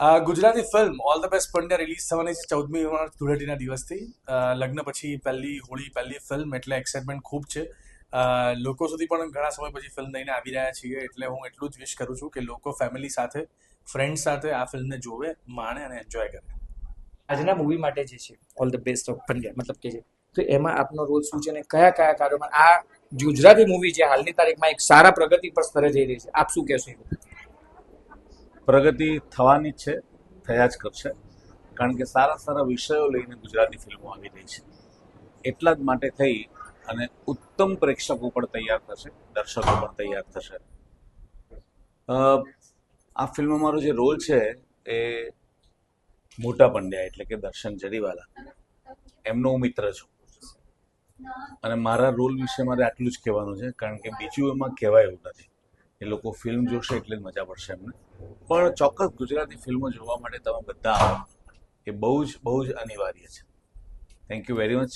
Gujarati film all the best Pandya release થવાની છે 14મી March ધૂળેટીના દિવસથી. લગ્ન પછી પહેલી હોળી પહેલી ફિલ્મ એટલે એક્સાઇટમેન્ટ ખૂબ છે. લોકો સુધી પણ ઘણા સમય પછી ફિલ્મ લઈને આવી રહ્યા છીએ એટલે હું એટલું જ વિશ કરું છું કે લોકો ફેમિલી સાથે ફ્રેન્ડ સાથે આ ફિલ્મને જોવે, માણે અને એન્જોય કરે. આજના મૂવી માટે જે છે all the best of Pandya મતલબ કે છે, તો એમાં આપનો રોલ શું છે અને કયા કયા કાર્યોમાં આ ગુજરાતી મૂવી જે હાલની તારીખમાં એક સારા પ્રગતિ પર સ્તરે જઈ રહી છે, આપ શું કહેશો? પ્રગતિ થવાની જ છે, થયા જ કરશે, કારણ કે સારા સારા વિષયો લઈને ગુજરાતી ફિલ્મો આવી રહી છે. એટલા જ માટે થઈ અને ઉત્તમ પ્રેક્ષકો પણ તૈયાર થશે, દર્શકો પણ તૈયાર થશે. આ ફિલ્મમાં મારો જે રોલ છે એ મોટા પંડ્યા એટલે કે દર્શન જરીવાલા એમનો હું મિત્ર છું. અને મારા રોલ વિશે મારે આટલું જ કહેવાનું છે, કારણ કે બીજું એમાં કહેવાય એવું નથી. એ લોકો ફિલ્મ જોશે એટલે જ મજા પડશે એમને. પણ ચોક્કસ ગુજરાતી ફિલ્મો જોવા માટે તમે બધા આવો એ બહુ જ અનિવાર્ય છે. Thank you very much.